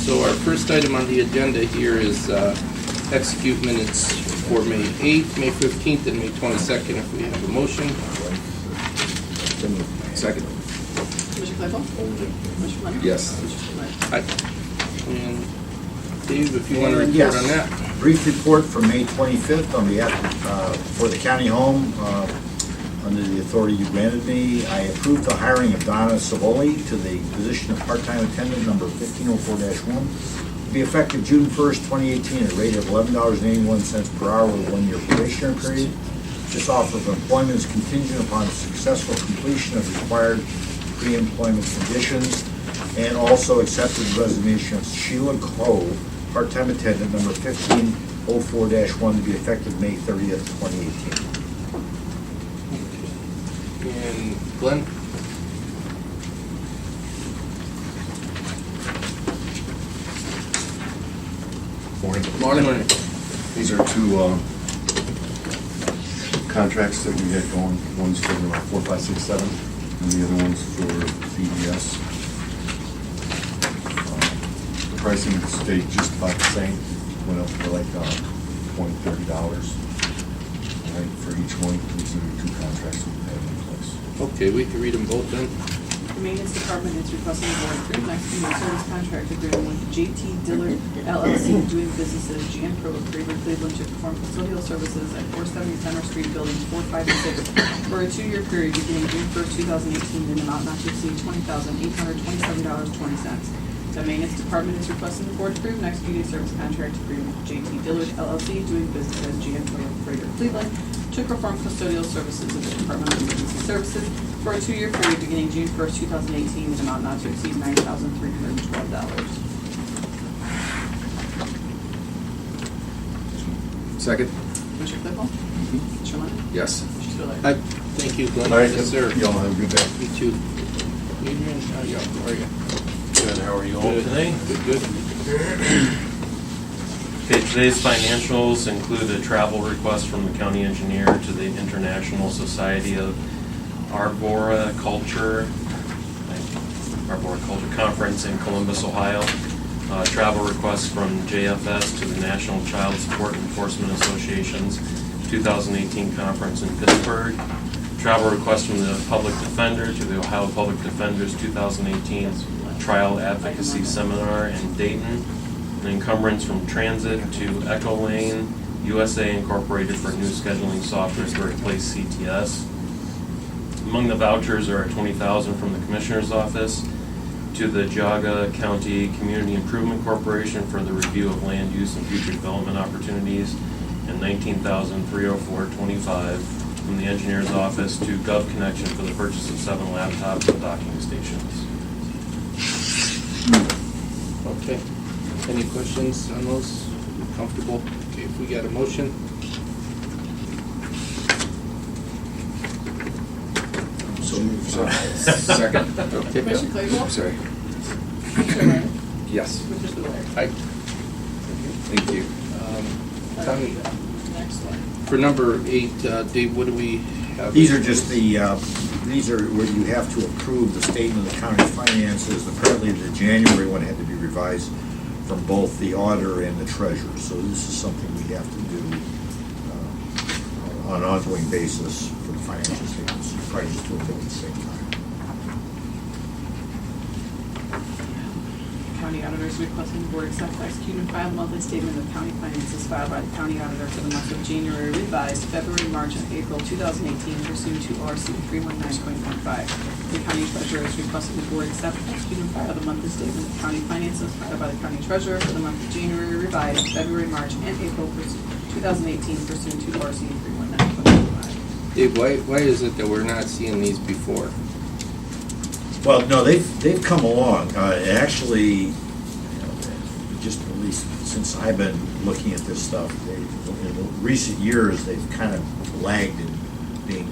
So our first item on the agenda here is execute minutes for May 8th, May 15th, and May 22nd. If we have a motion. Second. Commissioner Claypool? Commissioner Lennon? Yes. Commissioner White? Aye. And Dave, if you want to report Yes. on that. Brief report from May 25th on behalf for the county home. Under the authority you granted me, I approved the hiring of Donna Savoli to the position of part-time attendant number 1504-1. To be effective June 1st, 2018, at a rate of $11.81 per hour with a one-year probationary period. This offer of employment is contingent upon successful completion of required pre-employment conditions, and also accepted the resignation of Sheila Cove, part-time attendant number 1504-1, to be effective May 30th, 2018. And Glenn? Morning. These are two contracts that we had going. One's for 4567 and the other one's for VES. The pricing stayed just about the same. Went up for like $20, $30. Right, for each one. These are the two contracts that we have in place. Okay, we can read them both then. The Maintenance Department is requesting the board approve an executed service contract agreement with J.T. Dillard LLC, doing business as GM Pro of Cleveland, to perform custodial services at 470 Center Street, Buildings 4, 5, and 6 for a 2-year period beginning June 1st, 2018, in an amount not to exceed $20,827.20. The Maintenance Department is requesting the board approve an executed service contract agreement with J.T. Dillard LLC, doing business as GM Pro of Greater Cleveland, to perform custodial services of the Department of Emergency Services for a 2-year period beginning June 1st, 2018, in an amount not to exceed $9,312. Second? Commissioner Claypool? Commissioner Lennon? Yes. Commissioner Spiller? Aye. Thank you, Glenn. All right, Yes, sir. y'all have a good day. You too. Adrian, how are you? Good, how are you all Good. today? Good. Okay, today's financials include a travel request from the county engineer to the International Society of Arboriculture Conference in Columbus, Ohio. Travel request from JFS to the National Child Support Enforcement Association's 2018 conference in Pittsburgh. Travel request from the Public Defender to the Ohio Public Defender's 2018 Trial Advocacy Seminar in Dayton. An encumbrance from Transit to Echo Lane USA Incorporated for new scheduling software to replace CTS. Among the vouchers are $20,000 from the Commissioner's Office to the Geauga County Community Improvement Corporation for the review of land use and future development opportunities, and $19,304.25 from the Engineer's Office to Gov Connection for the purchase of 7 laptops and docking stations. Okay. Any questions on those? Comfortable? Okay, if we got a motion. So second. Okay. Commissioner Claypool? Sorry. Commissioner Lennon? Yes. Commissioner Spiller? Aye. Thank you. Tommy, Next one. for number 8, Dave, what do we have? These are just these are where you have to approve the statement of the county finances. Apparently the January one had to be revised from both the auditor and the treasurer. So this is something we have to do on an ongoing basis for the financial statements. Probably just do it at the same time. County Auditor is requesting the board accept, execute, and file the monthly statement of county finances filed by the County Auditor for the month of January, revised February, March, and April 2018 pursuant to ORC 319.15. The County Treasurer is requesting the board accept, execute, and file the monthly statement of county finances filed by the County Treasurer for the month of January, revised February, March, and April 2018 pursuant to ORC 319.15. Dave, why is it that we're not seeing these before? Well, no, they've come along. Actually, just at least since I've been looking at this stuff, in recent years they've kind of lagged in being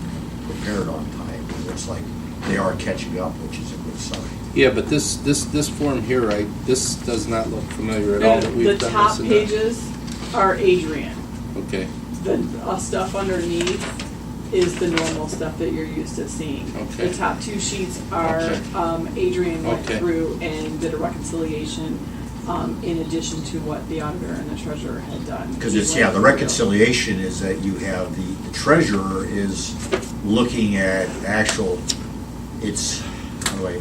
prepared on time. It looks like they are catching up, which is a good sign. Yeah, but this form here, right? This does not look familiar at all. That we've The done top this in pages are Adrian. Okay. The stuff underneath is the normal stuff that you're used to seeing. Okay. The top 2 sheets are Okay. Adrian went Okay. through and did a reconciliation in addition to what the auditor and the treasurer had done. Because it's, yeah, the reconciliation is that you have the treasurer is looking at actual, it's, how do I,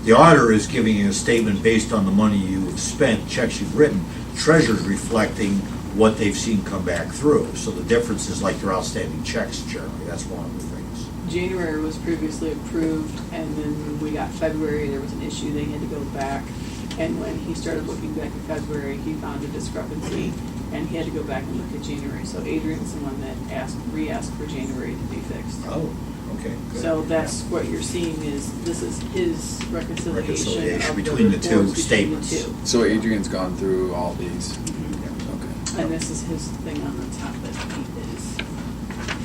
the auditor is giving you a statement based on the money you've spent, checks you've written. Treasurer's reflecting what they've seen come back through. So the difference is like their outstanding checks, generally. That's one of the things. January was previously approved, and then when we got February, there was an issue, they had to go back. And when he started looking back in February, he found a discrepancy, and he had to go back and look at January. So Adrian's the one that re-asked for January to be fixed. Oh, okay, good. So that's what you're seeing is, this is his reconciliation of the between the two reports between the statements. two. So Adrian's gone through all these. Okay. And this is his thing on the top that he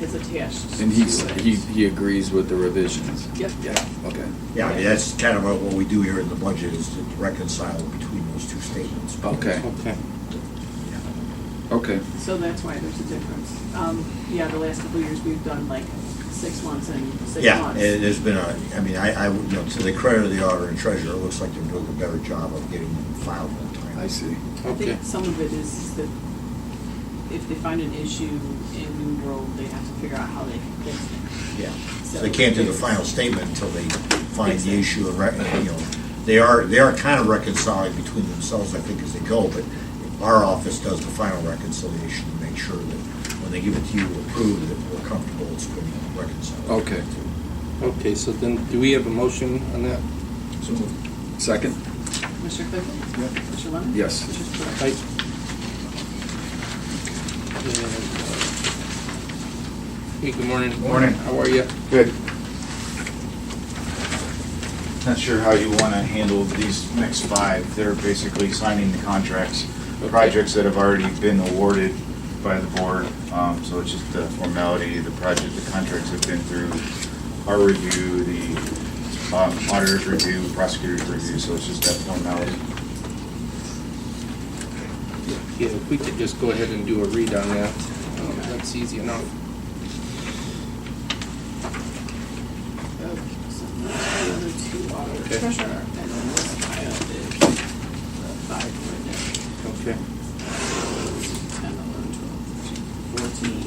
is attached to And it. he agrees with the revisions. Yep. Yeah, okay. Yeah, I mean, that's kind of what we do here in the budget is to reconcile between those two statements. Okay. Okay. Okay. So that's why there's a difference. Yeah, the last couple of years, we've done like 6 months and 6 Yeah, months. there's been a, I mean, you know, to the credit of the auditor and treasurer, it looks like they're doing a better job of getting them filed on time. I see. I Okay. think some of it is that if they find an issue in New World, they have to figure out how they can fix it. Yeah, So so they can't do the it's- final statement until they find Fix the it. issue and, you know, they are kind of reconciling between themselves, I think, as they go, but our office does the final reconciliation to make sure that when they give it to you approved, that we're comfortable it's been reconciled. Okay. Okay, so then, do we have a motion on that? So moved. Second? Commissioner Claypool? Yeah. Commissioner Lennon? Yes. Commissioner Spillier? Right. Hey, good morning. Morning. How are you? Good. Not sure how you want to handle these next 5. They're basically signing the contracts, Okay. projects that have already been awarded by the board. So it's just the formality, the contracts have been through our review, the auditor's review, prosecutor's review, so it's just that formality. Yeah, if we could just go ahead and do a read on that, that's easy enough. Okay, so the other two auditor Okay. treasurer, and then this file is the 5 right there. Okay. 10, 11, 12, 14.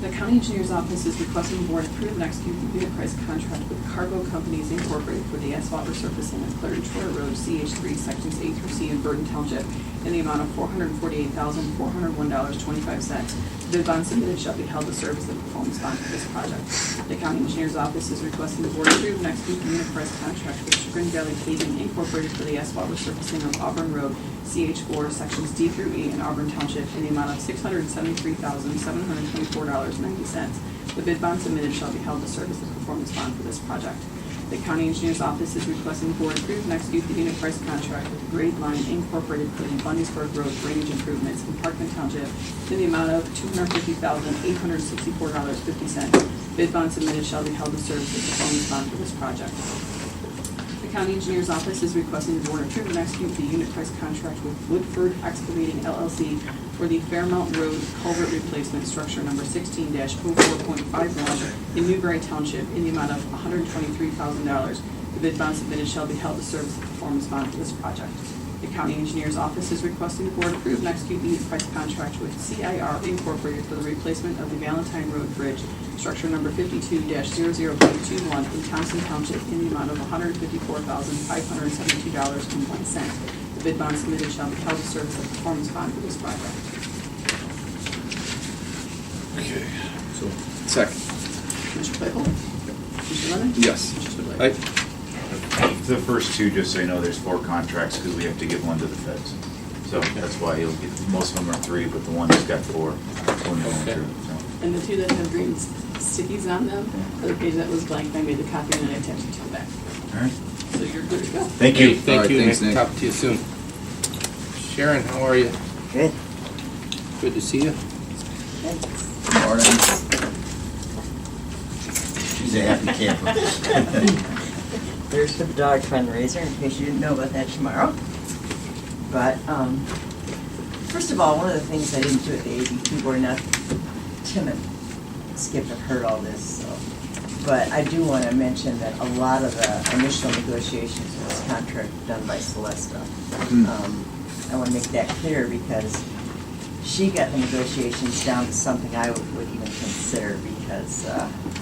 The county engineer's office is requesting the board approve and execute the unit price contract with Cargo Companies Incorporated for the asphalt resurfacing of Clarence Shore Road, CH3, sections A through C in Burton Township, in the amount of $448,401.25. The bid bond submitted shall be held to serve as the performance bond for this project. The county engineer's office is requesting the board approve and execute the unit price contract with Chagrin Valley Paving Incorporated for the asphalt resurfacing of Auburn Road, CH4, sections D through E in Auburn Township, in the amount of $673,724.90. The bid bond submitted shall be held to serve as the performance bond for this project. The county engineer's office is requesting the board approve and execute the unit price contract with Grade Line Incorporated for the Bundiesburg Road drainage improvements in Parkman Township in the amount of $250,864.50. Bid bond submitted shall be held to serve as the performance bond for this project. The county engineer's office is requesting the board approve and execute the unit price contract with Woodford Excavating LLC for the Fairmount Road culvert replacement structure number 16-04.51 in Newberry Township in the amount of $123,000. The bid bond submitted shall be held to serve as the performance bond for this project. The county engineer's office is requesting the board approve and execute the unit price contract with CIR Incorporated for the replacement of the Valentine Road Bridge, structure number 52-00.21 in Thompson Township in the amount of $154,572.01. The bid bond submitted shall be held to serve as the performance bond for this project. Okay. So, Second? Commissioner Claypool? Commissioner Lennon? Yes. Commissioner Spillier? Right. The first 2, just so you know, there's 4 contracts because we have to give one to the feds. So that's why you'll get, most of them are 3, but the one that's got 4. When they went Okay. through, so. And the 2 that have green stickies on them, the page that was blank, I made the copy and then I attached it to the back. All right. So you're good to go. Thank you. Hey, thank All right, you, thanks, Nick. Nick. Talk to you soon. Sharon, how are you? Good. Good to see you. Morning. she's a happy camper. There's the dog fundraiser, in case you didn't know about that tomorrow. But, first of all, one of the things I didn't do at the ABQ board, not Tim and Skip have heard all this, so But I do want to mention that a lot of the initial negotiations of this contract were done by Celesta. I want to make that clear because she got the negotiations down to something I would even consider because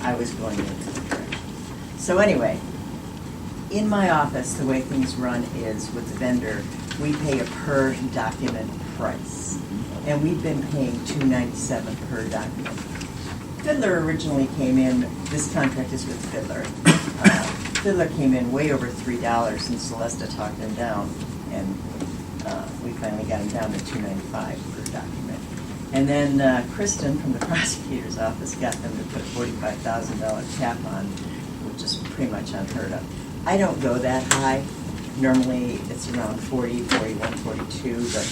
I was going in a different direction. So anyway, in my office, the way things run is with the vendor, we pay a per document price. And we've been paying $2.97 per document. Fiddler originally came in, this contract is with Fiddler. Fiddler came in way over $3 and Celesta talked them down. And we finally got him down to $2.95 per document. And then Kristen from the prosecutor's office got them to put $45,000 cap on, which is pretty much unheard of. I don't go that high. Normally it's around 40, 41, 42, but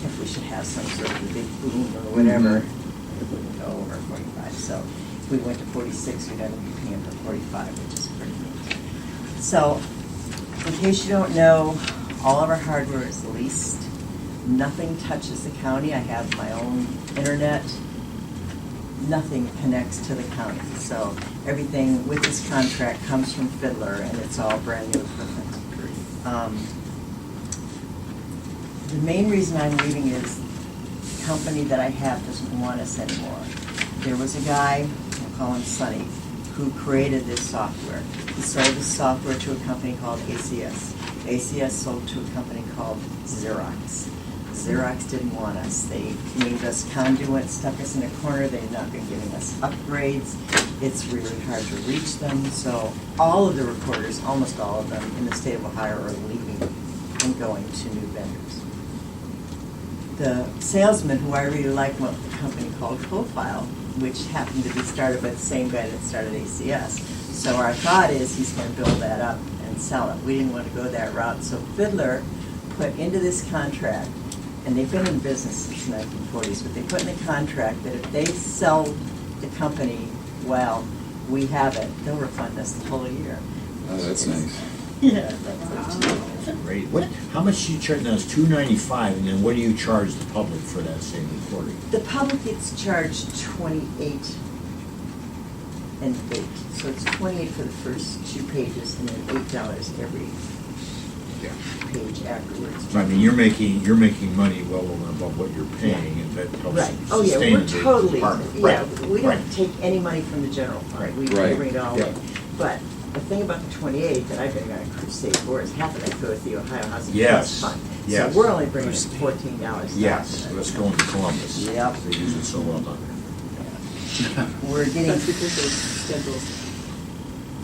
if we should have some sort of a big boom or whatever, it wouldn't go over 45. So if we went to 46, we'd have to be paying for 45, which is pretty neat. So in case you don't know, all of our hardware is leased. Nothing touches the county. I have my own internet. Nothing connects to the county. So everything with this contract comes from Fiddler, and it's all brand new equipment. The main reason I'm leaving is the company that I have doesn't want us anymore. There was a guy, we'll call him Sonny, who created this software. He sold this software to a company called ACS. ACS sold to a company called Xerox. Xerox didn't want us. They made us conduit, stuck us in a corner. They've not been giving us upgrades. It's really hard to reach them. So all of the recorders, almost all of them in the state of Ohio are leaving and going to new vendors. The salesman, who I really like, went with a company called Profile, which happened to be started by the same guy that started ACS. So our thought is he's going to build that up and sell it. We didn't want to go that route. So Fiddler put into this contract, and they've been in business since the 1940s, but they put in the contract that if they sell the company, well, we have it, they'll refund us the whole year. Oh, that's nice. Yeah, that's Great. How much do you charge? Now it's $2.95, and then what do you charge the public for that same recording? The public gets charged $28 and $8. So it's $28 for the first 2 pages, and then $8 every page afterwards. I mean, you're making money well over and above what you're paying, and that helps Right. Oh, yeah, sustain we're the totally, department. yeah, Right. we Right. don't take any money from the general fund. We Right. bring it all Yeah. in. But the thing about the 28 that I've been on a crusade for is half of that goes to the Ohio Housing Yes. Trust Fund. Yes. So we're only bringing in $14. Yes, let's go into Columbus. Yep. They use it so well down there. We're getting That's because there's schedules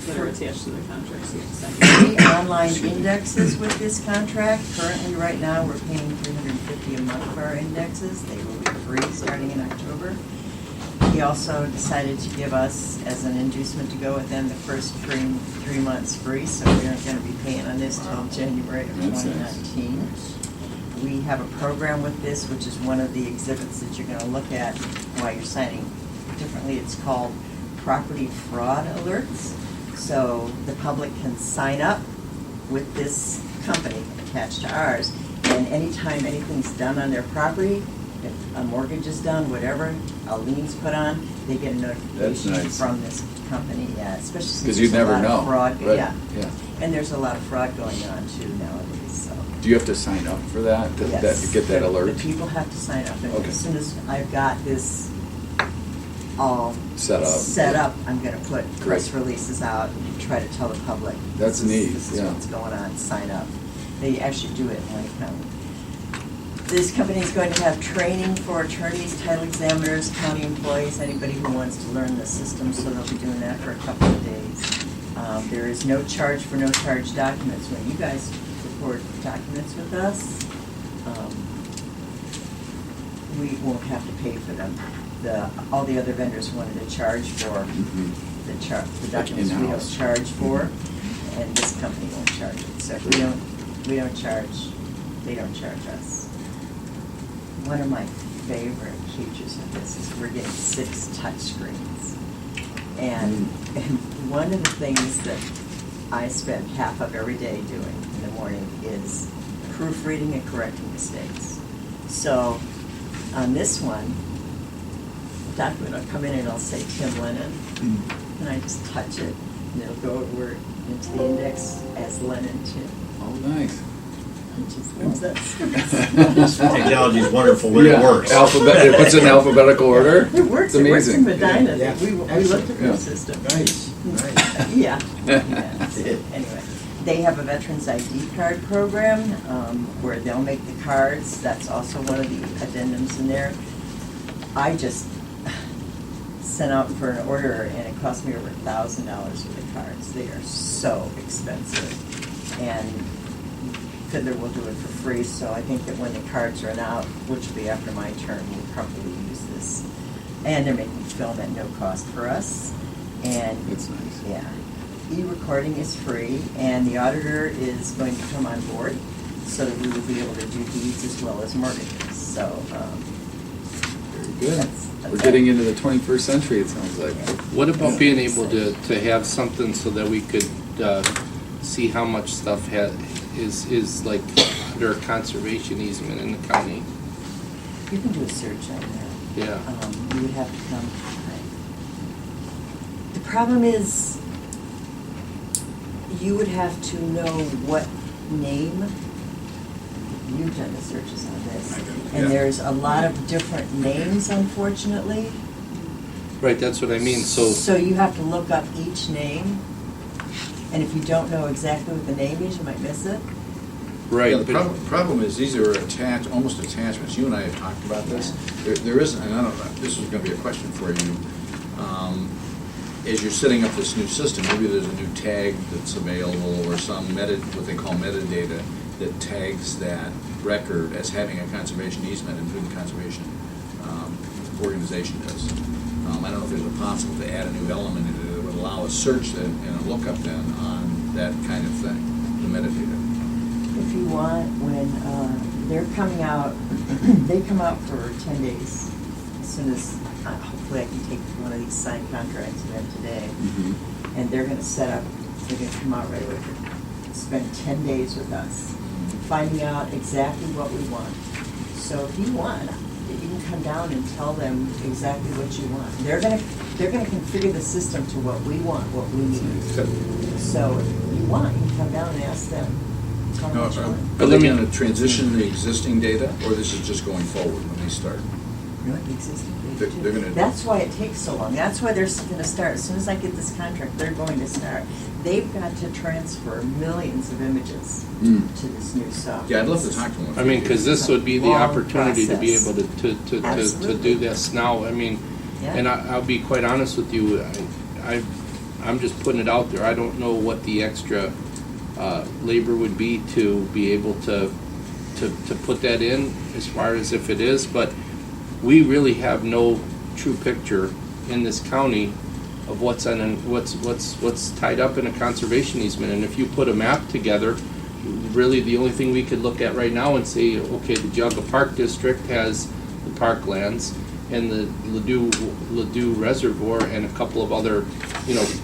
that are attached to the contract, so you have to sign. 3 online indexes with this contract. Currently, right now, we're paying $350 a month for our indexes. They will be free starting in October. He also decided to give us, as an inducement to go with them, the first 3 months free, so we aren't going to be paying on this till January of That's nice. 2019. We have a program with this, which is one of the exhibits that you're going to look at while you're signing. Differently, it's called Property Fraud Alerts. So the public can sign up with this company attached to ours, and anytime anything's done on their property, if a mortgage is done, whatever, a lien's put on, they get a That's notification nice. from this company, yeah, especially since Because you there's a never lot know. of fraud. right? Yeah, Yeah. and there's a lot of fraud going on too nowadays, so. Do you have to sign up for that, to Yes. get that The alert? people have to sign up, and Okay. as soon as I've got this all Set up. I'm gonna put press releases out and try to tell the public. That's this is- neat, This is yeah. what's going on, sign up. They actually do it in Lake County. This company is going to have training for attorneys, title examiners, county employees, anybody who wants to learn the system, so they'll be doing that for a couple of days. There is no charge for no charge documents. When you guys record documents with us, we won't have to pay for them. All the other vendors wanted to charge for Mhm. the documents we don't in-house. charge for, and this company won't charge it. So if we don't charge, they don't charge us. One of my favorite features of this is we're getting 6 touch screens. And one of the things that I spend half of every day doing in the morning is proofreading and correcting mistakes. So on this one, the document will come in and it'll say Tim Lennon. and I just touch it, and it'll go over into the index as Lennon too. Oh, nice. I just love that stuff. Technology is wonderful when it works. It puts it in alphabetical order? It works, It's it works in amazing. Medina. Yeah. We looked at Yeah. their system. Nice, nice. Yeah. Anyway, they have a Veterans ID card program where they'll make the cards. That's also one of the addendums in there. I just sent out for an order and it cost me over $1,000 for the cards. They are so expensive. And Fiddler will do it for free, so I think that when the cards run out, which will be after my term, we'll probably use this. And they're making film at no cost for us. And That's nice. yeah, e-recording is free, and the auditor is going to come on board so that we will be able to do deeds as well as mortgages. So Very good. That's We're it. getting into the 21st century, it sounds like. What about being able to have something so that we could see how much stuff is like under a conservation easement in the county? you can do a search on that. Yeah. You would have to come. The problem is, you would have to know what name. You've done the searches on this. I do, And yeah. there's a lot of different names, unfortunately. Right, that's what I mean, So you have to look up each name, and if you don't know exactly what the name is, you might miss it. right, Yeah, the but problem is, these are almost attachments. You and I have talked about this. There isn't, and I don't know, this is gonna be a question for you. As you're setting up this new system, maybe there's a new tag that's available or some what they call metadata that tags that record as having a conservation easement and who the conservation organization is. I don't know if there's a possible to add a new element in it that would allow a search and a lookup then on that kind of thing, the metadata. If you want, when they're coming out, they come out for 10 days. As soon as, hopefully I can take one of these signed contracts we have today. And they're gonna set up, they're gonna come out right away, spend 10 days with us, finding out exactly what we want. So if you want, you can come down and tell them exactly what you want. They're gonna configure the system to what we want, what we need. So if you want, you can come down and ask them. Tell them Now, what you want. are they going to transition the existing data, or this is just going forward when they start? Really? Existing They're- data, they're too. gonna- That's why it takes so long. That's why they're gonna start. As soon as I get this contract, they're going to start. They've got to transfer millions of images to this new software. Yeah, I'd love to talk to them. I mean, because this would be the Long opportunity to be process. able to Absolutely. do this now. I mean, Yeah. and I'll be quite honest with you, I'm just putting it out there. I don't know what the extra labor would be to be able to put that in, as far as if it is, but we really have no true picture in this county of what's what's tied up in a conservation easement. And if you put a map together, really the only thing we could look at right now and say, okay, the Geauga Park District has the parklands and the Ladue Reservoir and a couple of other,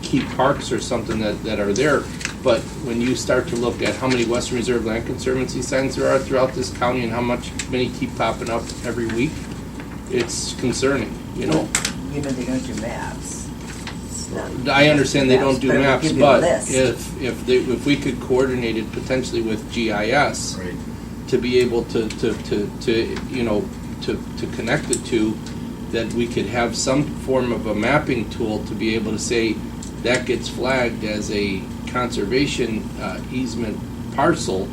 key parks or something that are there. But when you start to look at how many Western Reserve Land Conservancy signs there are throughout this county and how many keep popping up every week, it's concerning, They don't do maps. It's not- I understand they don't do it'll maps, give you a but list. if we could coordinate it potentially with GIS Right. to be able to connect it to, that we could have some form of a mapping tool to be able to say that gets flagged as a conservation easement parcel,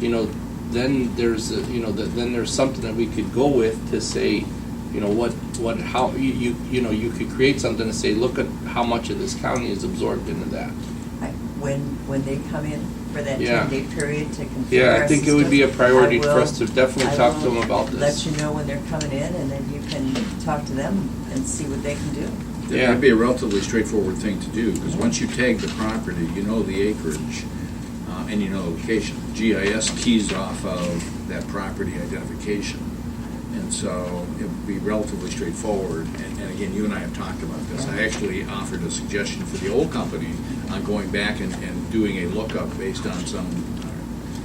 then there's then there's something that we could go with to say, how you could create something to say, look at how much of this county is absorbed into that. When they come in for that Yeah. 10-day period to configure Yeah, I our think it would be a system, priority I for us to will- definitely I talk to will them about Let this. you know when they're coming in, and then you can talk to them and see what they can do. Yeah. That'd be a relatively straightforward thing to do, because once you tag the property, you know the acreage, and you know the location. GIS keys off of that property identification. And so it would be relatively straightforward. And again, you and I have talked about this. I actually offered a suggestion for the old company on going back and doing a lookup based on some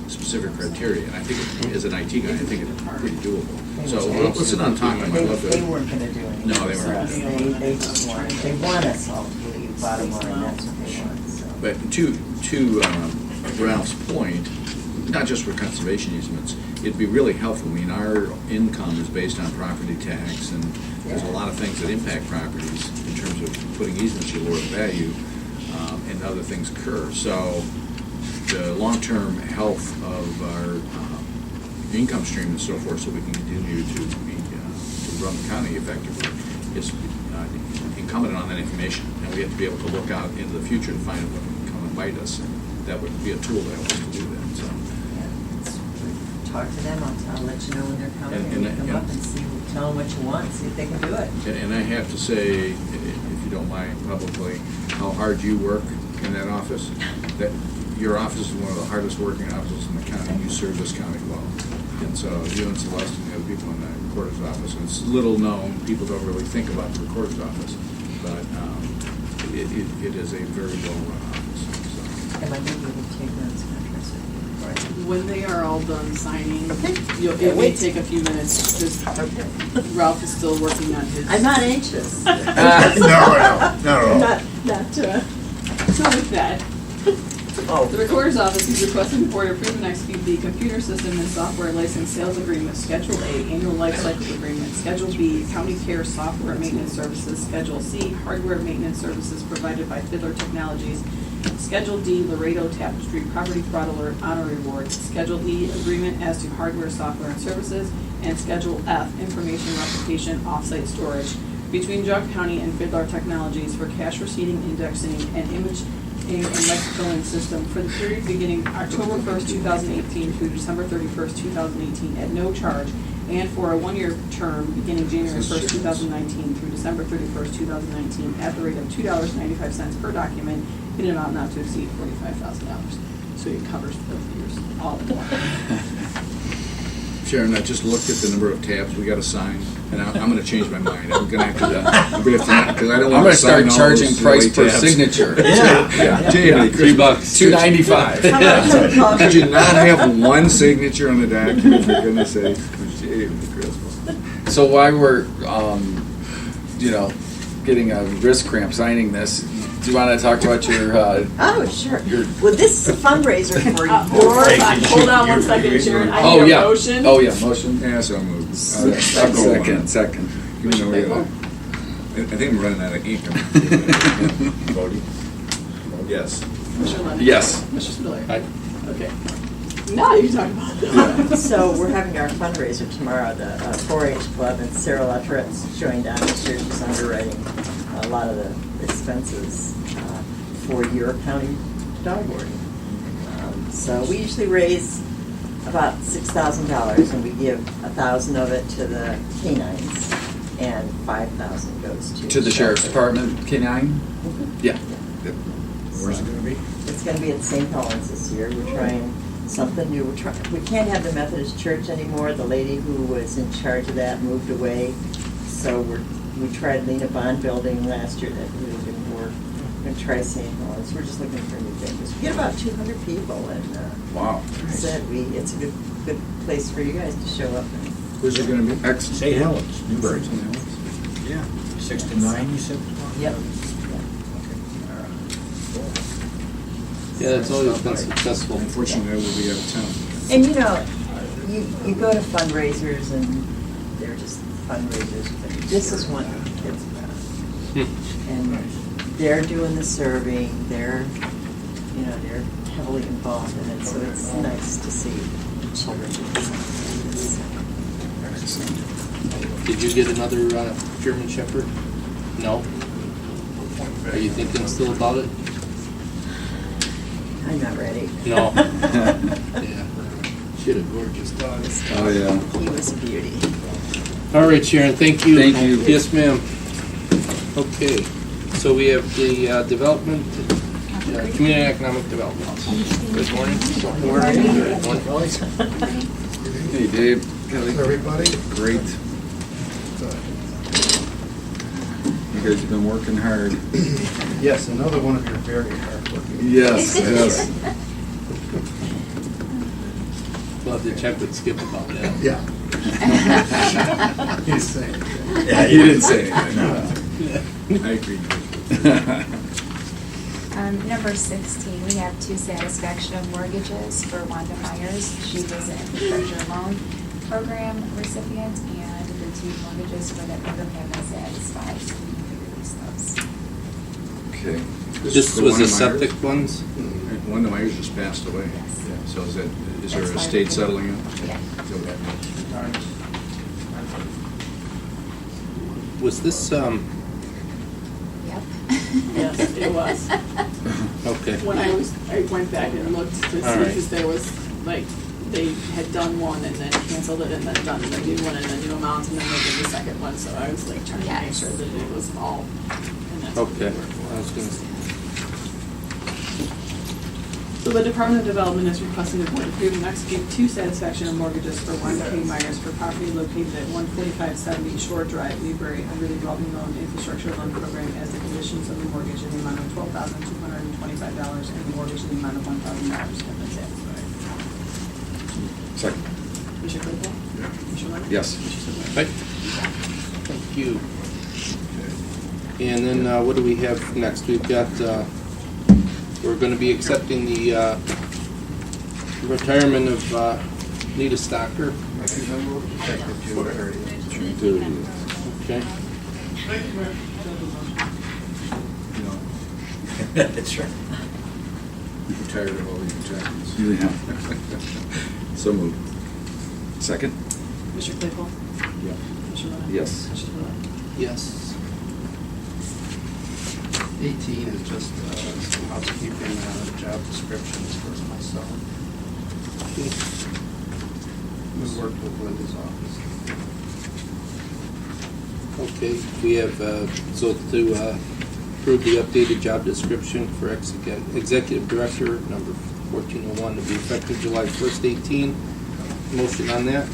specific criteria, and I think, as an IT guy, I think it's pretty doable. So, let's sit down and talk, I'd love to. They weren't gonna do anything No, they for weren't. us. They just wanted, they want us all to believe, bottom line, that's what they want, so. But to Ralph's point, not just for conservation easements, it'd be really helpful. I mean, our income is based on property tax, and there's a lot of things that impact properties in terms of putting easements, you lower the value, and other things occur. So the long-term health of our income stream and so forth, so we can continue to run the county effectively, is incumbent on that information. And we have to be able to look out into the future to find what can come and bite us, and that would be a tool to help us to do that, so. Talk to them, I'll let you know when they're coming, And- and come up and see, tell them what you want, see if they can do it. And I have to say, if you don't mind publicly, how hard you work in that office. That your office is one of the hardest working offices in the county. You serve this county well. And so you and Celeste and the other people in the recorder's office, and it's little known, people don't really think about the recorder's office, but it is a very well-run office. So. And I think we can take those contracts with you. When they are all done signing, Okay. it may take a few minutes, just Ralph is still working on his. I'm not anxious. No, no. Not, So with that, the recorder's office is requesting the board approve and execute the computer system and software license sales agreement, Schedule A, annual life cycle agreement, Schedule B, county care software maintenance services, Schedule C, hardware maintenance services provided by Fiddler Technologies, Schedule D, Laredo Tapestry Property Fraud Alert Honor Award, Schedule E, agreement as to hardware, software, and services, and Schedule F, information replication offsite storage between Geauga County and Fiddler Technologies for cash receiving, indexing, and imaging and microfilming system for the period beginning October 1st, 2018 through December 31st, 2018 at no charge, and for a one-year term beginning January 1st, 2019 through December 31st, 2019 at the rate of $2.95 per document in an amount not to exceed $45,000. So it covers both years, all in one. Sharon, I just looked at the number of tabs we got to sign, and I'm going to change my mind. I'm going to have to, because I don't I'm want gonna to start sign all charging those price silly per tabs. signature. Yeah. $3, $2.95. How about some coffee? Could you not have one signature on the document, for goodness sake? Christmas. So while we're, getting a wrist cramp signing this, do you want to talk about your, Oh, sure. Well, this is a fundraiser for Hold on one second, Sharon. I oh need a yeah, motion. oh yeah, motion. Yeah, so moved. Second. Give me no idea. I think I'm running out of ink. Voting. Yes. Mr. Leonard? Yes. Mr. Spiller? Aye. Okay. Now you can talk about it. So we're having our fundraiser tomorrow, the 4-H Club, and Sarah Lutteret's showing down this year. She's underwriting a lot of the expenses for your county dog boarding. So we usually raise about $6,000, and we give $1,000 of it to the canines, and $5,000 goes to To the sheriff's department, K9? Yeah. Where's it gonna be? It's going to be at St. Helens this year. We're trying something new. We can't have the Methodist Church anymore. The lady who was in charge of that moved away. So we tried Lena Bond Building last year. That really didn't work. We're going to try St. Helens. We're just looking for new things. We get about 200 people, and Wow. it's a good place for you guys to show up. And Where's it going to be? Excellent. St. Helens, Newbury. Yeah. 6 to 9, you said? Yep. Yeah, that's always been successful. Unfortunately, I will be out of town. And you go to fundraisers, and they're just fundraisers, but this is one that's about. And they're doing the serving, they're heavily involved in it, so it's nice to see children do this. Did you get another German Shepherd? No? Are you thinking still about it? I'm not ready. No. Yeah. She had a gorgeous dog. Oh yeah. He was a beauty. All right, Sharon, thank you. Thank you. Yes, ma'am. Okay, so we have the development, community economic development. Good morning. Good morning. Hey Dave, Kelly. Everybody? Great. You guys have been working hard. Yes, another one of your very hard working. Yes, yes. have to check with Skip about that. Yeah. He's saying. Yeah, You didn't say anything. No. I agree. Number 16, we have two satisfaction of mortgages for Wanda Myers. She was an infrastructure loan program recipient, and the two mortgages for that program have been satisfied, so we need to release those. Okay. This for was the Wanda Myers? septic ones? Wanda Myers just passed away. Yes. Yeah. So is there That's a fine. state settling it? Yeah. So that- Was this, Yep. Yes, it was. okay. When I went back and looked to see, All right. because there was, like, they had done one and then canceled it and then done the new one and the new amount and then they did the second one, so I was like trying to make Yes. sure that it was all, and that's what they Okay. were for. I was gonna, So the Department of Development is requesting the board approve and execute two satisfaction of mortgages for Wanda K. Myers for property located at 14570 Shore Drive, Newbury, under the revolving loan infrastructure loan program as the conditions of the mortgage in the amount of $12,225 and the mortgage in the amount of $1,000 have been satisfied. Second. Commissioner Claypool? Commissioner Lennon? Yes. Commissioner Spillier? right. Thank you. And then what do we have next? We've got, we're going to be accepting the retirement of Nita Stocker. June 30th. Okay. That's right. I'm tired of all these adjustments. Yeah. So moved. Second? Commissioner Claypool? Yeah. Commissioner Lennon? Yes. Commissioner Spillier? Yes. 18 is just some housekeeping job descriptions for myself. We worked with Linda's office. Okay, we have, so to approve the updated job description for Executive Director, number 1401, to be effective July 1st, 18. Motion on that?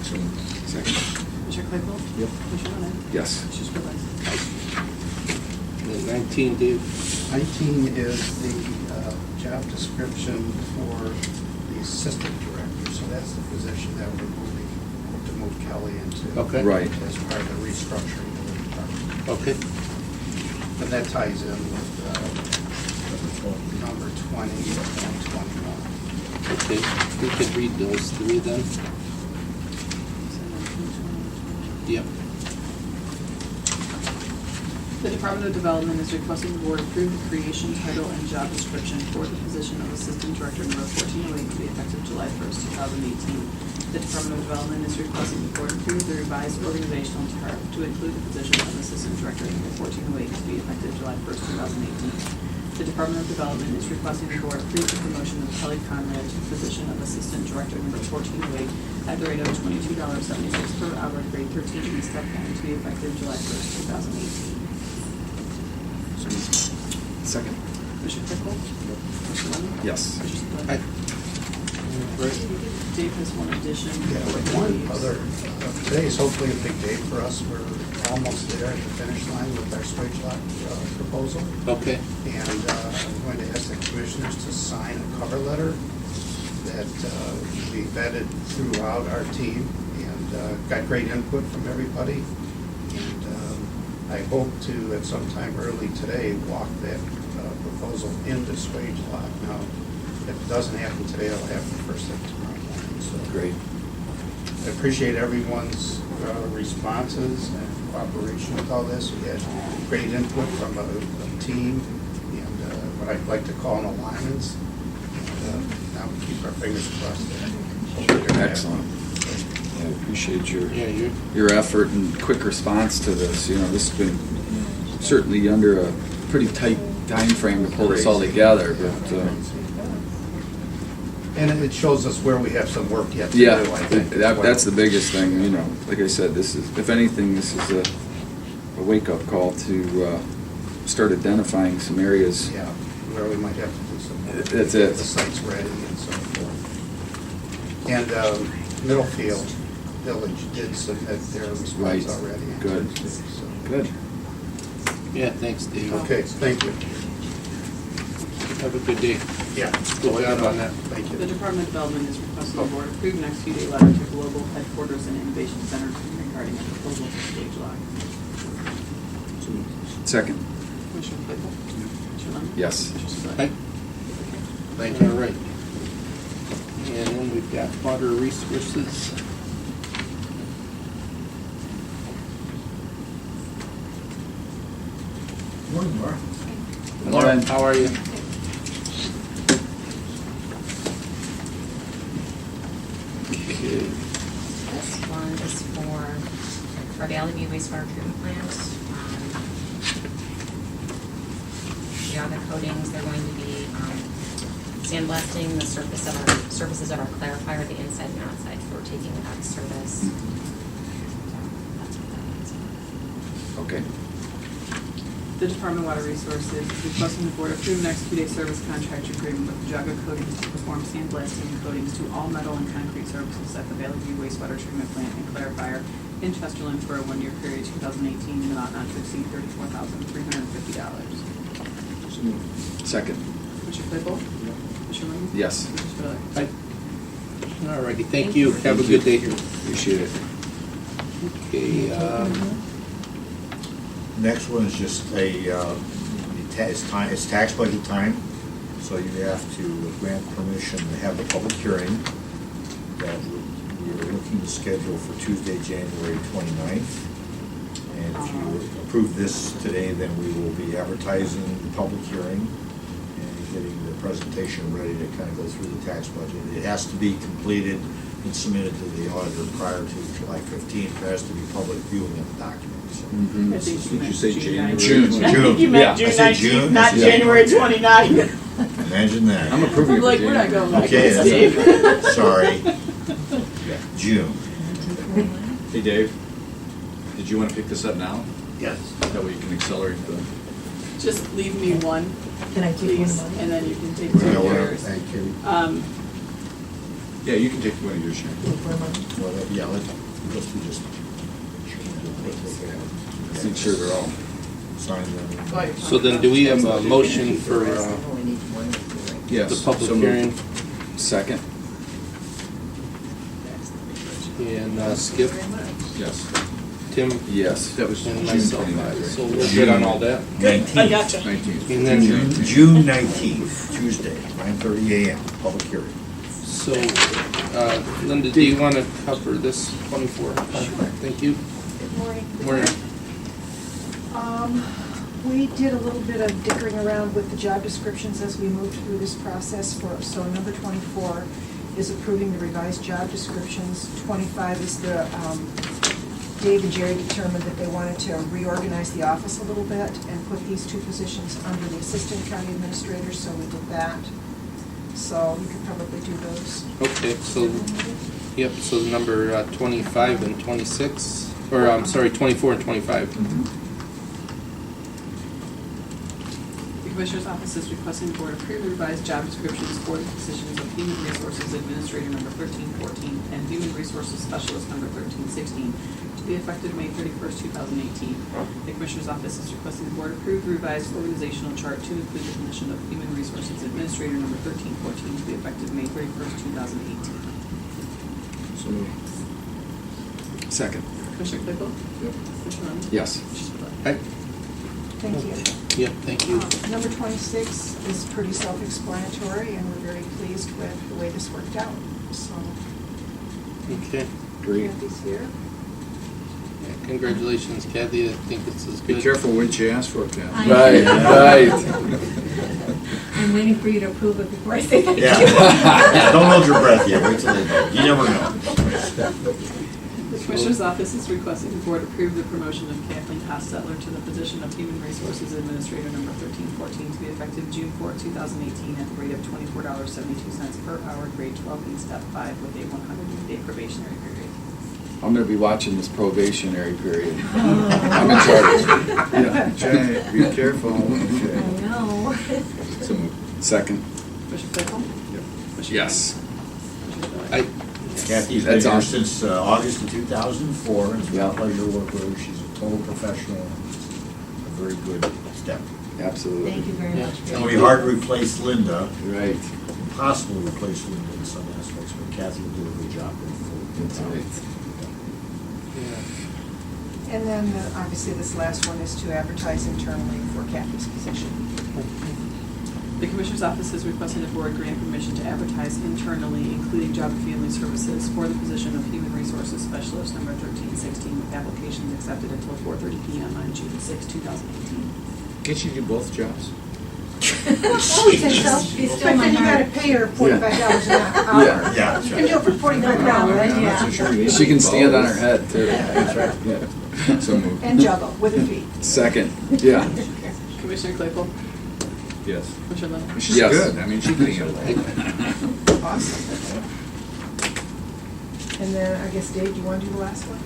So moved. Second? Commissioner Claypool? Yep. Commissioner Lennon? Yes. Commissioner Spillier? And then 19, Dave? 19 is the job description for the assistant director, so that's the position that we're moving, to move Kelly into. Okay. Right. As part of the restructuring of the department. Okay. And that ties in with number 20 and 21. Okay, we could read those three then. Yep. The Department of Development is requesting the board approve the creation, title, and job description for the position of Assistant Director number 1408 to be effective July 1st, 2018. The Department of Development is requesting the board approve the revised organizational chart to include the position of Assistant Director number 1408 to be effective July 1st, 2018. The Department of Development is requesting the board approve the promotion of Kelly Conrad to the position of Assistant Director number 1408 at the rate of $22.76 per hour, grade 13E, step 1, to be effective July 1st, 2018. So moved. Second? Commissioner Claypool? Commissioner Lennon? Yes. Commissioner Aye. Spillier? Dave has one addition. Yeah, with one other, today is hopefully a big day for us. We're almost there at the finish line with our switch lot proposal. Okay. And I'm going to ask the commissioners to sign a cover letter that we vetted throughout our team and got great input from everybody. And I hope to, at some time early today, walk that proposal into Swage Lot. Now, if it doesn't happen today, it'll happen first thing tomorrow morning. So Great. I appreciate everyone's responses and cooperation with all this. We had great input from a team and what I'd like to call an alliance. And now we keep our fingers crossed there. Excellent. I appreciate Yeah, your effort and quick response to this. You know, this has been certainly under a pretty tight time frame to pull this all together, but And it shows us where we have some work yet to do, yeah, I think. that's the biggest thing. You know, like I said, this is, if anything, this is a wake-up call to start identifying some areas. Yeah, where we might have to do some work. That's it. Get the site's ready and so forth. And Middlefield Village did submit their response Right. already. on Good. Tuesday, so. Good. Yeah, thanks, Dave. Okay, thank you. Have a good day. Yeah. Good job on that. Thank The you. Department of Development is requesting the board approve an execute a letter to Global Headquarters and Innovation Center regarding a proposal for stage lock. Second. Commissioner Claypool? Commissioner Lennon? Yes. Commissioner Aye. Spillier? Thank you. All right. And then we've got water resources. Morning, Laura. Laura, how are you? Okay. This one is for Valley View wastewater treatment plant. Geauga coatings, they're going to be sandblasting the surfaces of our clarifier, the inside and outside, for taking it out of service. So that's what that is. Okay. The Department of Water Resources is requesting the board approve an execute a service contract agreement with Geauga Coatings to perform sandblasting and coatings to all metal and concrete surfaces at the Valley View wastewater treatment plant and clarifier in Chesterland for a one-year period, 2018, in amount not to exceed $34,350. Second. Commissioner Claypool? Commissioner Lennon? Yes. Commissioner Spillier? All righty, thank you. Have a good day. Appreciate it. Okay, Next one is just it's tax budget time, so you have to grant permission to have the public hearing that we are looking to schedule for Tuesday, January 29th. And if you approve this today, then we will be advertising the public hearing and getting the presentation ready to kind of go through the tax budget. It has to be completed and submitted to the auditor prior to July 15th. There has to be public viewing of the document. So. I think Did you say January? June. I think you meant Yeah, I June said 19th, June. not Yeah. January 29th. Imagine that. I'm approving it I'm for like, we're not January. going back Okay, to Steve. that's, sorry. June. Hey, Dave, did you want to pick this up now? Yes. That way you can accelerate the... Just leave me one, Can I take one please, of mine? and then you can take two Yeah, of whatever. yours. Thank you. Yeah, you can take one of yours, Sharon. Well, yeah, let's just Make sure they're all. sign them. Go ahead. so then do we have a motion for I only need one or two, right? Yes. the public so moved. hearing? Second. And Skip, Yes. Tim, Yes. That was and June myself, 29th, right? so we're good on all that. I gotcha. 19th. And then, June 19th, Tuesday, 9:30 a.m., public hearing. so, Linda, do you want to cover this 24? Thank you. Good morning. Morning. We did a little bit of dickering around with the job descriptions as we moved through this process so number 24 is approving the revised job descriptions. 25 is Dave and Jerry determined that they wanted to reorganize the office a little bit and put these two positions under the assistant county administrator, so we did that. So you could probably do those. Okay, so, yep, so number 25 and 26, or I'm sorry, 24 and 25. The Commissioner's Office is requesting the board approve the revised job descriptions for the positions of Human Resources Administrator number 1314 and Human Resources Specialist number 1316 to be effective May 31st, 2018. The Commissioner's Office is requesting the board approve the revised organizational chart to include the position of Human Resources Administrator number 1314 to be effective May 31st, 2018. So moved. Second. Commissioner Claypool? Yep. Commissioner Lennon? Yes. Commissioner Spillier? Hi. Thank you. Yep, thank you. Number 26 is pretty self-explanatory, and we're very pleased with the way this worked out. So, Okay. Great. Kathy's here. Yeah, congratulations, Kathy. I think this is good. Be careful what you ask for, Ken. Right, right. I'm waiting for you to approve it before I say thank you. Yeah. Don't hold your breath yet, wait till they vote. You never know. The Commissioner's Office is requesting the board approve the promotion of Kathleen Hostetler to the position of Human Resources Administrator number 1314 to be effective June 4, 2018 at the rate of $24.72 per hour, grade 12E, step 5, with a 100-day probationary period. I'm gonna be watching this probationary period. I'm in charge. Yeah, Jay, be careful. Okay. I know. So moved. Second. Commissioner Claypool? Yep. Commissioner Yes. Lennon? Commissioner Spillier? I, Kathy's been That's here awesome. since August of 2004, and it's been Yeah. a pleasure to work with her. She's a total professional, a very good step. Absolutely. Thank you very much. It's gonna be hard to replace Linda, Right. impossible to replace Linda in some aspects, but Kathy will do a good job going forward. That's right. And then, obviously, this last one is to advertise internally for Kathy's position. The Commissioner's Office is requesting the Board grant permission to advertise internally, including Job and Family Services, for the position of Human Resources Specialist number 1316, with applications accepted until 4:30 p.m. on June 6, 2018. Can't you do both jobs? I would say so, She's but still my then you gotta heart. pay her $45 an hour. Yeah. Yeah, that's You can do it for $45, I'm yeah. not so sure. you She need can stand both. on her head, too. That's right, yeah. So moved. And juggle with her feet. Second, yeah. Commissioner Claypool? Yes. Commissioner Lennon? She's Yes. good, I mean, she can handle it. Awesome. And then, I guess, Dave, do you want to do the last one?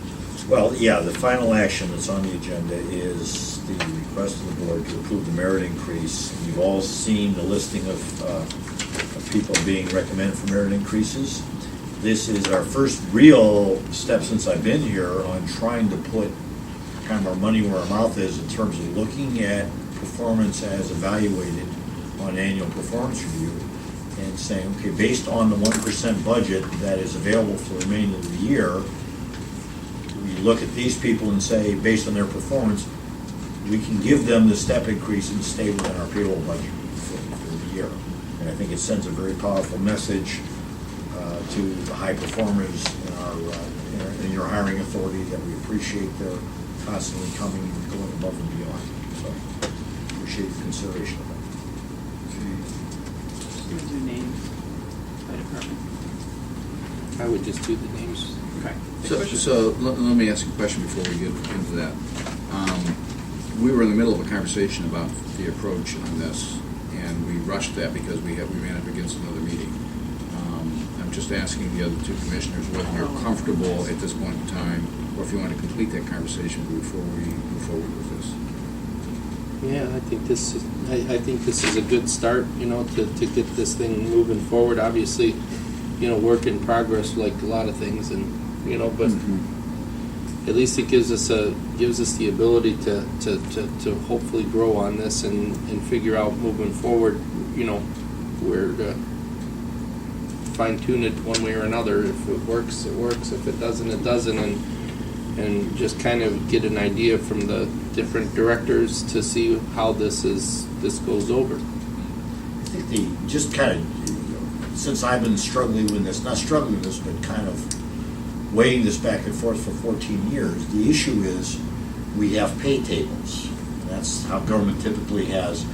Well, yeah, the final action that's on the agenda is the request of the board to approve the merit increase. You've all seen the listing of people being recommended for merit increases. This is our first real step since I've been here on trying to put kind of our money where our mouth is in terms of looking at performance as evaluated on an annual performance review and saying, okay, based on the 1% budget that is available for the remainder of the year, we look at these people and say, based on their performance, we can give them the step increase and stay within our payroll budget for the year. And I think it sends a very powerful message to the high performers in your hiring authority that we appreciate their constantly coming and going above and beyond. So appreciate the consideration of that. You would do names by department. I would just do the names. Okay. So let me ask you a question before we get into that. We were in the middle of a conversation about the approach on this, and we rushed that because we ran up against another meeting. I'm just asking the other two commissioners whether you're comfortable at this point in time, or if you want to complete that conversation before we move forward with this. Yeah, I think this is a good start, to get this thing moving forward. Obviously, work in progress like a lot of things, and but at least it gives us the ability to hopefully grow on this and figure out moving forward, where to fine tune it one way or another. If it works, it works. If it doesn't, it doesn't, and just kind of get an idea from the different directors to see how this goes over. I think just kind of, since I've been struggling with this, not struggling with this, but kind of weighing this back and forth for 14 years, the issue is we have pay tables. That's how government typically has.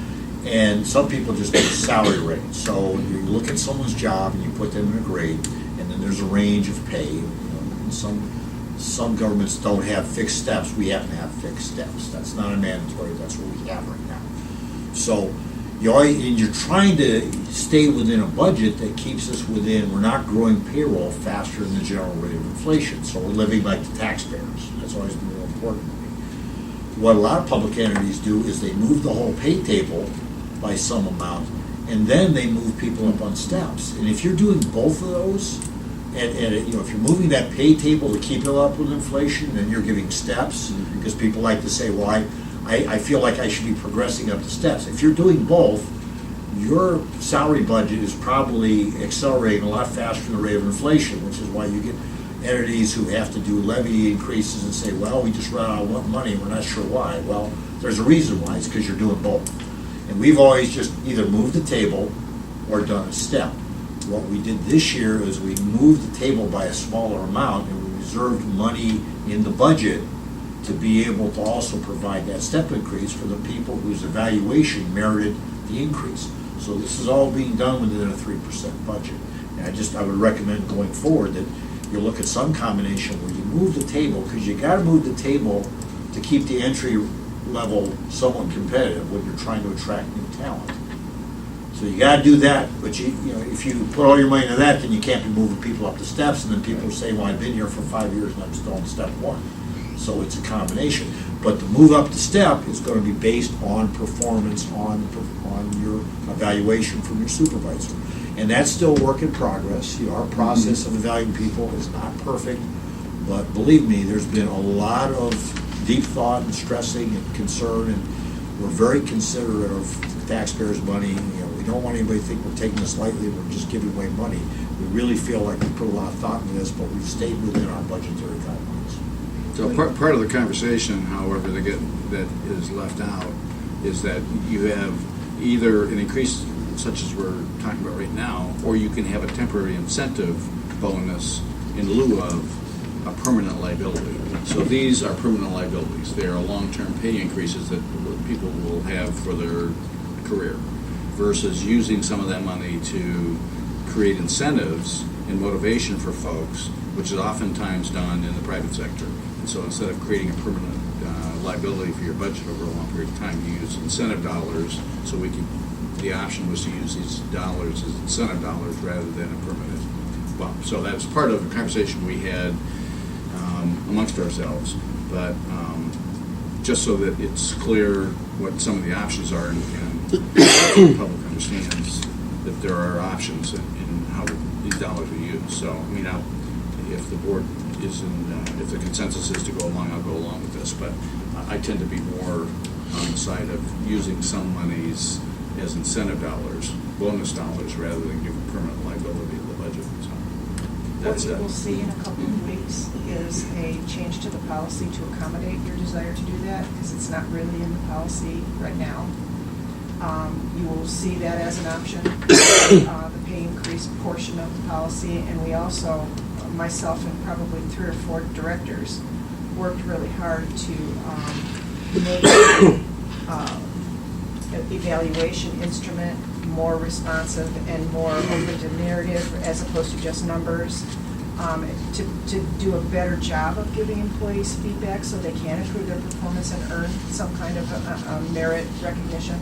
And some people just get a salary rate. So you look at someone's job and you put them in a grade, and then there's a range of pay. And some governments don't have fixed steps. We happen to have fixed steps. That's not a mandatory. That's what we have right now. So you're trying to stay within a budget that keeps us within. We're not growing payroll faster than the general rate of inflation. So we're living like the taxpayers. That's always been real important to me. What a lot of public entities do is they move the whole pay table by some amount, and then they move people up on steps. And if you're doing both of those, and if you're moving that pay table to keep it up with inflation, then you're giving steps, because people like to say, well, I feel like I should be progressing up the steps. If you're doing both, your salary budget is probably accelerating a lot faster than the rate of inflation, which is why you get entities who have to do levy increases and say, well, we just run out of money, we're not sure why. Well, there's a reason why. It's because you're doing both. And we've always just either moved the table or done a step. What we did this year is we moved the table by a smaller amount, and we reserved money in the budget to be able to also provide that step increase for the people whose evaluation merited the increase. So this is all being done within a 3% budget. And I would recommend going forward that you look at some combination where you move the table, because you got to move the table to keep the entry level somewhat competitive when you're trying to attract new talent. So you got to do that, but if you put all your money into that, then you can't be moving people up the steps, and then people say, well, I've been here for 5 years and I'm still on step one. So it's a combination. But the move up the step is going to be based on performance, on your evaluation from your supervisor. And that's still a work in progress. Our process of evaluating people is not perfect, but believe me, there's been a lot of deep thought and stressing and concern, and we're very considerate of taxpayers' money. You know, we don't want anybody to think we're taking this lightly, we're just giving away money. We really feel like we put a lot of thought into this, but we've stayed within our budgetary guidelines. So part of the conversation, however, that is left out is that you have either an increase such as we're talking about right now, or you can have a temporary incentive bonus in lieu of a permanent liability. So these are permanent liabilities. They are long-term pay increases that people will have for their career versus using some of that money to create incentives and motivation for folks, which is oftentimes done in the private sector. And so instead of creating a permanent liability for your budget over a long period of time, you use incentive dollars. So the option was to use these dollars as incentive dollars rather than a permanent bump. So that's part of the conversation we had amongst ourselves. But just so that it's clear what some of the options are and the public understands that there are options in how these dollars are used. So, I mean, if the board is if the consensus is to go along, I'll go along with this. But I tend to be more on the side of using some monies as incentive dollars, bonus dollars, rather than giving permanent liability to the budget. So What that's you it. will see in a couple of weeks is a change to the policy to accommodate your desire to do that, because it's not really in the policy right now. You will see that as an option, the pay increase portion of the policy, and we also, myself and probably 3 or 4 directors, worked really hard to make evaluation instrument more responsive and more open to narrative as opposed to just numbers, to do a better job of giving employees feedback so they can improve their performance and earn some kind of a merit recognition.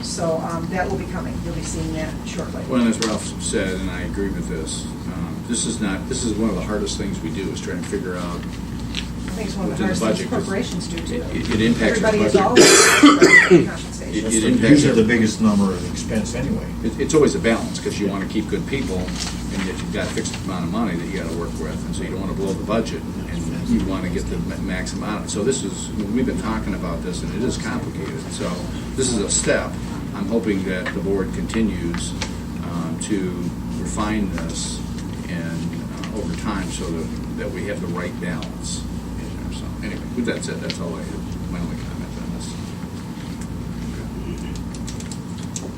So that will be coming. You'll be seeing that shortly. Well, and as Ralph said, and I agree with this, this is one of the hardest things we do is try and figure out I think it's one of the within the hardest things budget, 'cause corporations do too. it impacts your Everybody is budget. always compensation. It impacts Usually the every- biggest number of expense anyway. It's always a balance, because you want to keep good people, and yet you've got a fixed amount of money that you got to work with, and so you don't want to blow the budget, and you want to get the max amount. So we've been talking about this, and it is complicated. So this is a step. I'm hoping that the board continues to refine this and over time, so that we have the right balance. So anyway, with that said, that's all I have, my only comment on this.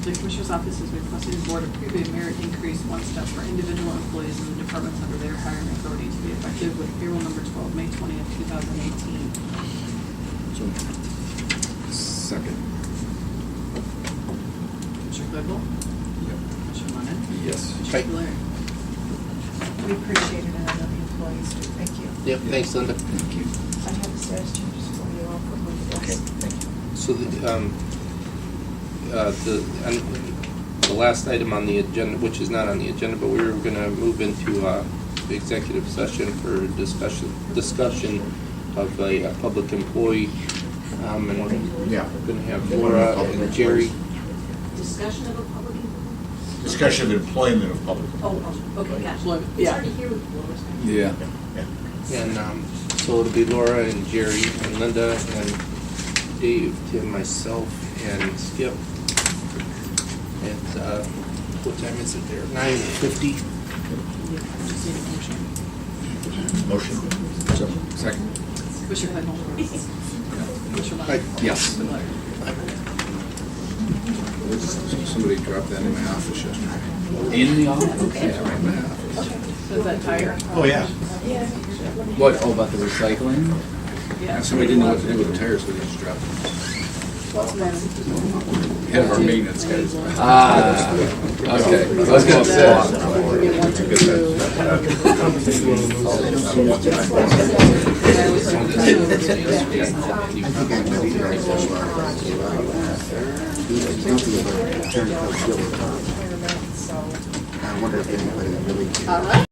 The Commissioner's Office is requesting the Board approve a merit increase 1 step for individual employees in the departments under their hiring authority to be effective with payroll number 12, May 20th, 2018. So, Second. Commissioner Claypool? Commissioner Lennon? Yes. Commissioner Blair? We appreciate it, and I know the employees do. Thank you. Yep, thanks, Linda. Thank you. I have the status changes for you all for the Okay, desk. thank you. So the last item on the agenda, which is not on the agenda, but we were going to move into the executive session for discussion of a public employee. And Yeah. we're going to have Laura and Jerry. Discussion of a public. Discussion of employment of public. Okay, gotcha. Employment, It's yeah. already here with Laura's. Yeah. Yeah. And so it'll be Laura and Jerry and Linda and Dave, Tim, myself, and Skip. At, what time is it there? 9:50? Just need a motion. Motion. Second. Commissioner Claypool? Commissioner Aye. Lennon? Yes. Commissioner Blair? Somebody dropped that in my office yesterday. In the office? Yeah, right in my office. So is that tire? Oh, yeah. What, oh, about the recycling? Yeah. And somebody didn't know what to do with the tires, so they just dropped them. What's the matter? Head of our maintenance guys. Ah, okay. I was gonna So. I wonder if anybody really. All right.